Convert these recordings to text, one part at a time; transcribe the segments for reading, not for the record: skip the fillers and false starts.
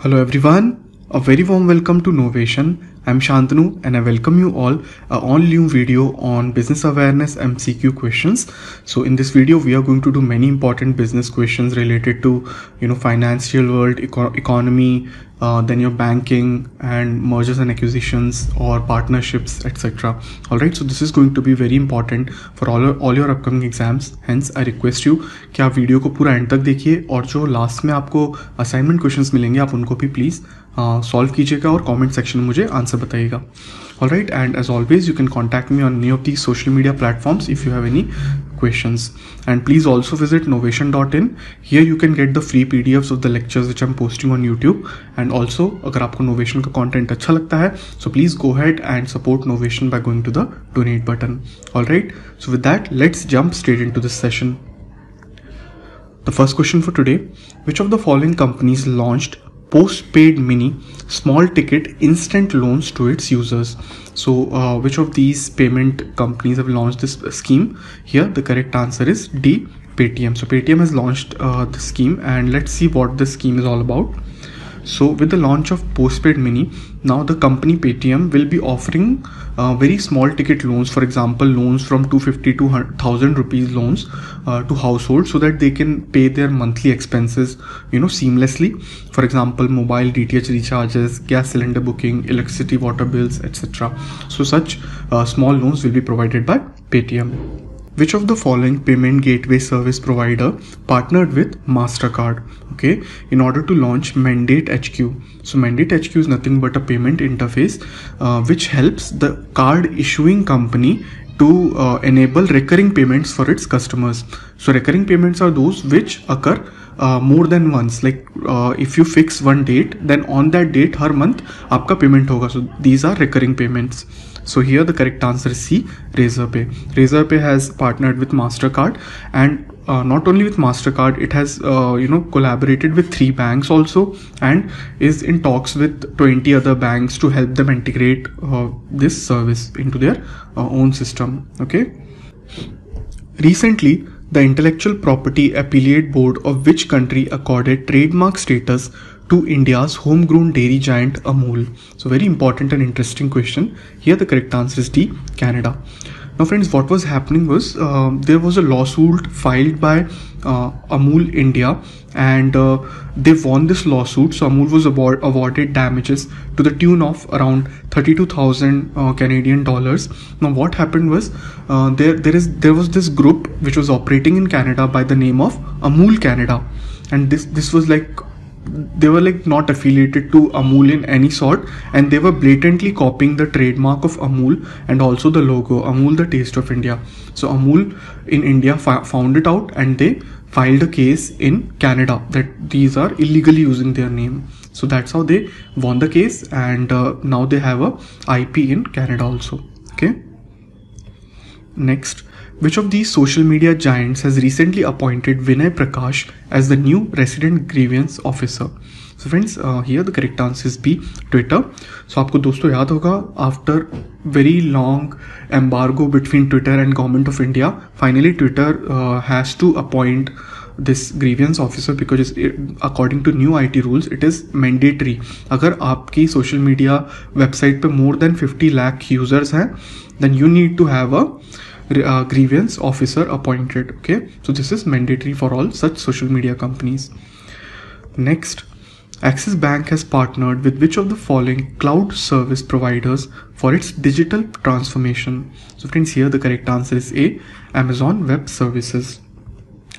Hello everyone, a very warm welcome to Novation. I'm Shantanu and I welcome you all on new video on business awareness MCQ questions. So in this video we are going to do many important business questions related to financial world, economy, then your banking and mergers and acquisitions or partnerships, etc. Alright, so this is going to be very important for all your upcoming exams. Hence I request you कि आप video को पूरा and तक देखिए और जो last में आपको असाइनमेंट क्वेश्चंस मिलेंगे आप उनको भी प्लीज़ सॉल्व कीजिएगा और कमेंट सेक्शन में मुझे आंसर बताइएगा. Alright, and as always you can contact me on any of these social media platforms if you have any questions, and please also visit novation.in. Here you can get the free PDFs of the lectures which I'm posting on YouTube, and also अगर आपको Novation का content अच्छा लगता है so please go ahead and support Novation by going to the donate button. Alright, so with that let's jump straight into this session. The first question for today: which of the following companies launched postpaid mini small ticket instant loans to its users? So which of these payment companies have launched this scheme? Here the correct answer is D, Paytm. So Paytm has launched the scheme, and let's see what this scheme is all about. So with the launch of postpaid mini, now the company Paytm will be offering very small ticket loans, for example loans from 250 to 1000 rupees loans to households, so that they can pay their monthly expenses seamlessly. For example, mobile DTH recharges, gas cylinder booking, electricity, water bills, etc. So such small loans will be provided by Paytm. Which of the following payment gateway service provider partnered with MasterCard, okay, in order to launch Mandate HQ? So Mandate HQ is nothing but a payment interface which helps the card issuing company to enable recurring payments for its customers. So recurring payments are those which occur more than once. Like if you fix one date, then on that date her month आपका payment होगा. So these are recurring payments. So here the correct answer is C, Razorpay. Razorpay has partnered with MasterCard, and not only with MasterCard, it has collaborated with 3 banks also, and is in talks with 20 other banks to help them integrate this service into their own system. Okay. Recently, the Intellectual Property Appellate Board of which country accorded trademark status to India's homegrown dairy giant Amul? So very important and interesting question. Here the correct answer is D, Canada. Now friends, what was happening was there was a lawsuit filed by Amul India, and they won this lawsuit. So Amul was awarded damages to the tune of around 32,000 Canadian dollars. Now what happened was there was this group which was operating in Canada by the name of Amul Canada, and this was like, they were like not affiliated to Amul in any sort, and they were blatantly copying the trademark of Amul and also the logo Amul, the taste of India. So Amul in India found it out, and they filed a case in Canada that these are illegally using their name. So that's how they won the case, and now they have a IP in Canada also. Okay. Next, which of these social media giants has recently appointed Vinay Prakash as the new resident grievance officer? So friends, here the correct answer is B, Twitter. So आपको दोस्तों याद होगा, after very long embargo between Twitter and Government of India, finally Twitter has to appoint this grievance officer, because according to new IT rules it is mandatory. अगर आपकी social media website पे more than 50 lakh users हैं, then you need to have a grievance officer appointed. Okay, so this is mandatory for all such social media companies. Next, Axis Bank has partnered with which of the following cloud service providers for its digital transformation? So friends, here the correct answer is A, Amazon Web Services.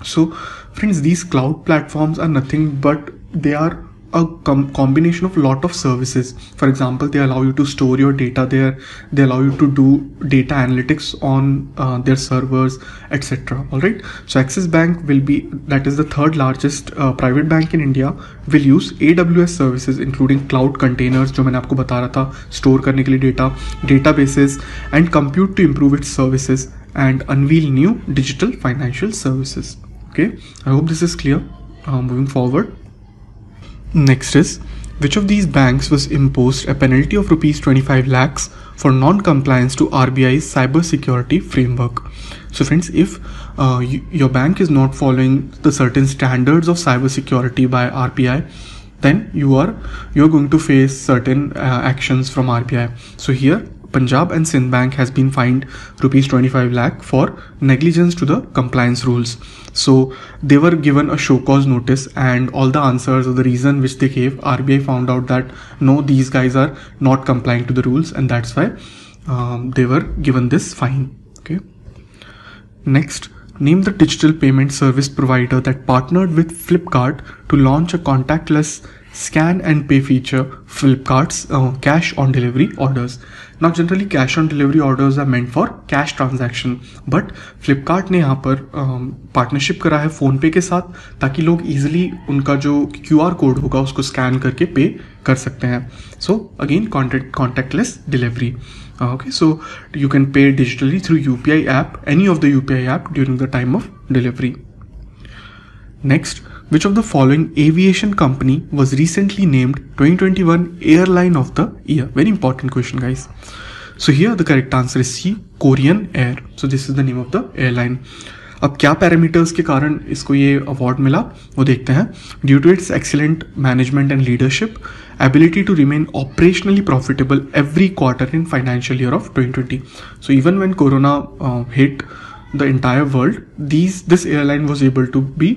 So friends, these cloud platforms are nothing but they are a combination of lot of services. For example, they allow you to store your data there, they allow you to do data analytics on their servers, etc. Alright, so Axis Bank will be, that is the third largest private bank in India, will use AWS services including cloud containers, जो मैंने आपको बता रहा था, store करने के लिए data, databases, and compute to improve its services and unveil new digital financial services. Okay, I hope this is clear. Moving forward. Next is, which of these banks was imposed a penalty of rupees 25 lakhs for non-compliance to RBI's cybersecurity framework? So friends, if your bank is not following the certain standards of cybersecurity by RBI, then you're going to face certain actions from RBI. So here Punjab and Sindh Bank has been fined rupees 25 lakh for negligence to the compliance rules. So they were given a show cause notice, and all the answers or the reason which they gave, RBI found out that no, these guys are not complying to the rules, and that's why they were given this fine. Okay. Next, name the digital payment service provider that partnered with Flipkart to launch a contactless scan and pay feature, Flipkart's cash on delivery orders. Now generally cash on delivery orders are meant for cash transaction, but Flipkart ने यहाँ पर partnership करा है phone पे के साथ, ताकि लोग इजीली उनका जो QR कोड होगा उसको स्कैन करके पे कर सकते हैं. So again contactless delivery. Okay, so you can pay digitally through UPI app, any of the UPI app during the time of delivery. Next, which of the following aviation company was recently named 2021 Airline of the Year? Very important question, guys. So here the correct answer is C, Korean Air. So this is the name of the airline. अब क्या parameters के कारण इसको ये award मिला वो देखते हैं. Due to its excellent management and leadership, ability to remain operationally profitable every quarter in financial year of 2020. So even when Corona hit the entire world, this airline was able to be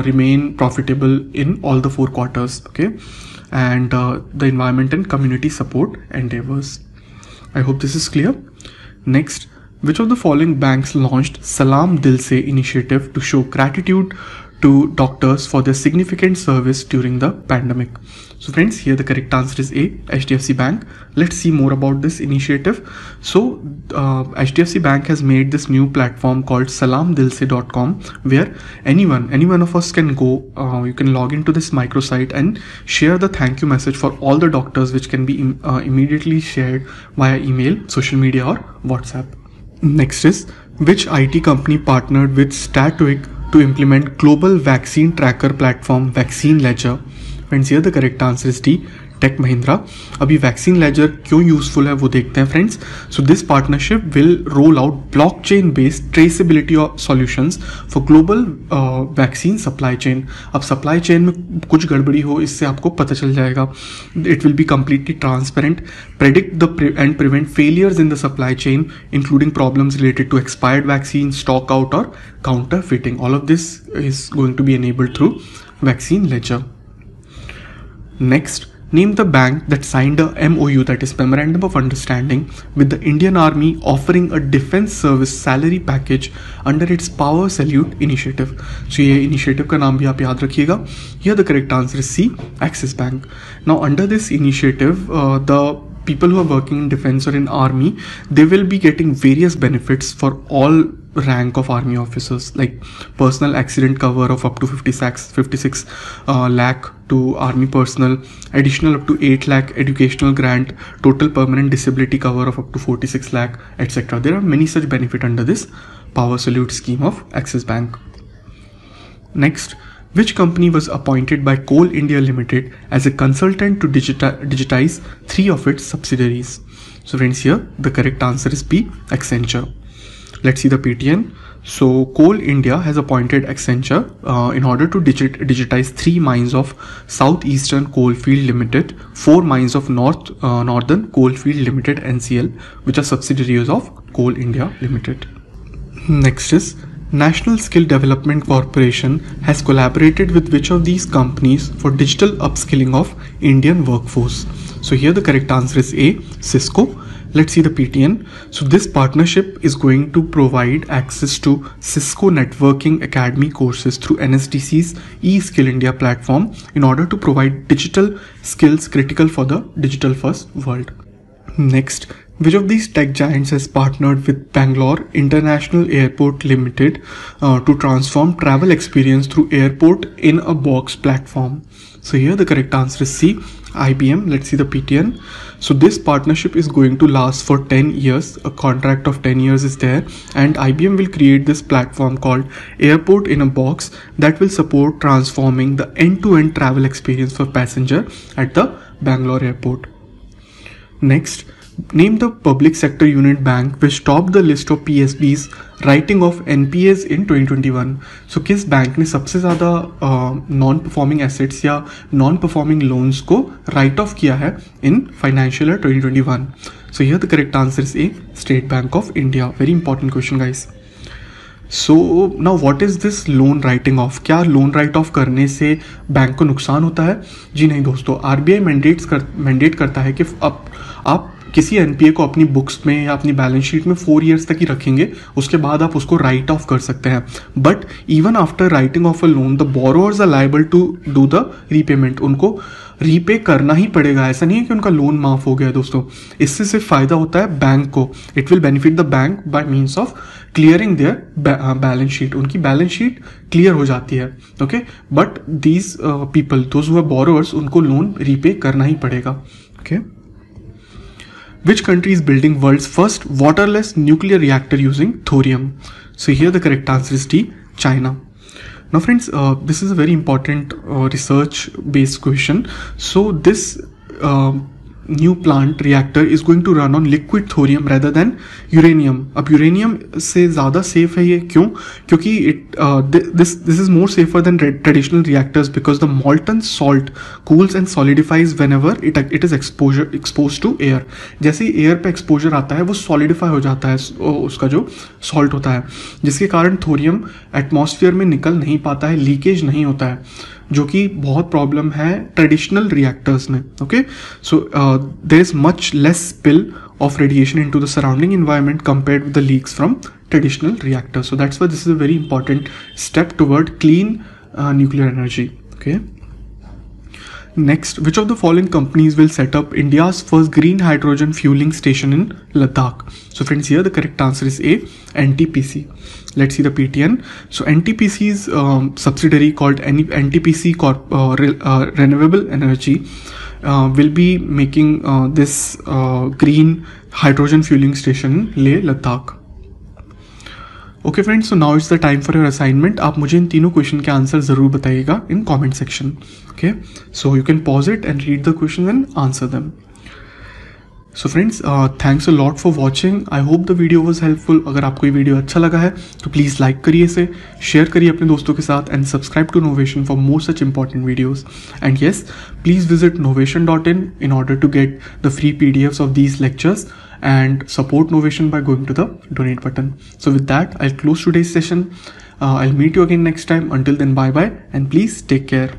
remain profitable in all the 4 quarters. Okay, and the environment and community support endeavors. I hope this is clear. Next, which of the following banks launched Salam Dil Se initiative to show gratitude to doctors for their significant service during the pandemic? So friends, here the correct answer is A, HDFC Bank. Let's see more about this initiative. So HDFC Bank has made this new platform called salamdilse.com, where any one of us can go, you can log into this microsite and share the thank you message for all the doctors, which can be immediately shared via email, social media or WhatsApp. Next is, which IT company partnered with Statwick to implement global vaccine tracker platform Vaccine Ledger? Friends, here the correct answer is D, Tech Mahindra. अभी Vaccine Ledger क्यों useful है वो देखते हैं friends. So this partnership will roll out blockchain based traceability solutions for global vaccine supply chain. अब supply chain में कुछ गड़बड़ी हो इससे आपको पता चल जाएगा. It will be completely transparent, predict and prevent failures in the supply chain, including problems related to expired vaccines, stock out or counterfeiting. All of this is going to be enabled through Vaccine Ledger. Next, name the bank that signed a MOU, that is Memorandum of Understanding, with the Indian Army offering a defense service salary package under its Power Salute initiative. So ये initiative का नाम भी आप याद रखिएगा. Here the correct answer is C, Axis Bank. Now under this initiative, the people who are working in defense or in army, they will be getting various benefits for all rank of army officers, like personal accident cover of up to 56 lakh to army personnel, additional up to 8 lakh educational grant, total permanent disability cover of up to 46 lakh, etc. There are many such benefits under this Power Salute scheme of Axis Bank. Next, which company was appointed by Coal India Limited as a consultant to digitize 3 of its subsidiaries? So friends, here the correct answer is B, Accenture. Let's see the PTN. So Coal India has appointed Accenture in order to digitize 3 mines of Southeastern Coalfield Limited, 4 mines of Northern Coalfield Limited NCL, which are subsidiaries of Coal India Limited. Next is, National Skill Development Corporation has collaborated with which of these companies for digital upskilling of Indian workforce? So here the correct answer is A, Cisco. Let's see the PTN. So this partnership is going to provide access to Cisco Networking Academy courses through NSDC's eSkill India platform in order to provide digital skills critical for the digital first world. Next, which of these tech giants has partnered with Bangalore International Airport Limited to transform travel experience through airport in a box platform? So here the correct answer is C, IBM. Let's see the PTN. So this partnership is going to last for 10 years. A contract of 10 years is there, and IBM will create this platform called Airport in a Box that will support transforming the end-to-end travel experience for passenger at the Bangalore airport. Next, Name the public sector unit bank which topped the list of PSBs writing off NPAs in 2021. So किस bank ने सबसे ज़्यादा non performing assets या non performing loans को right of किया है in financial year 2021? So here the correct answer is A, State Bank of India. Very important question, guys. So now what is this loan writing of? क्या loan right of करने से bank को नुकसान होता है? जी नहीं दोस्तों, आरबीआई मैंडेट करता है कि आप किसी एनपीए को अपनी बुक्स में या अपनी बैलेंस शीट में 4 years तक ही रखेंगे, उसके बाद आप उसको राइट ऑफ कर सकते हैं. But even after writing off a loan the borrowers are liable to do the repayment. उनको रीपे करना ही पड़ेगा. ऐसा नहीं है कि उनका लोन माफ हो गया दोस्तों. इससे सिर्फ फायदा होता है बैंक को. It will benefit the bank by means of clearing their balance sheet. उनकी बैलेंस शीट क्लियर हो जाती है. Okay, but these people those who are borrowers, उनको लोन रीपे करना ही पड़ेगा. Okay, which country is building world's first waterless nuclear reactor using thorium? So here the correct answer is D, China. Now friends, this is a very important research based question. So this new plant reactor is going to run on liquid thorium rather than uranium. अब uranium से ज़्यादा safe है ये. क्यों? क्योंकि this is more safer than traditional reactors because the molten salt cools and solidifies whenever it is exposed to air. जैसे ही air पे exposure आता है वो सॉलिडिफाई हो जाता है उसका जो सॉल्ट होता है, जिसके कारण थोरियम एटमॉस्फेयर में निकल नहीं पाता है, लीकेज नहीं होता है, जो कि बहुत प्रॉब्लम है ट्रेडिशनल रिएक्टर्स में. Okay, so there is much less spill of radiation into the surrounding environment compared with the leaks from traditional reactors. So that's why this is a very important step toward clean nuclear energy. Okay. Next, which of the following companies will set up India's first green hydrogen fueling station in Ladakh? So friends, here the correct answer is A, NTPC. Let's see the PTN. So NTPC's subsidiary called NTPC Renewable Energy will be making this green hydrogen fueling station in Leh, Ladakh. Okay friends, so now it's the time for your assignment. आप मुझे इन तीनों question के answer जरूर बताइएगा in comment section. Okay, so you can pause it and read the questions and answer them. So friends, thanks a lot for watching. I hope the video was helpful. अगर आपको ये video अच्छा लगा है तो please like करिए इसे, share करिए अपने दोस्तों के साथ and subscribe to Novation for more such important videos. And yes, please visit novation.in in order to get the free PDFs of these lectures and support Novation by going to the donate button. So with that, I'll close today's session. I'll meet you again next time. Until then, bye bye and please take care.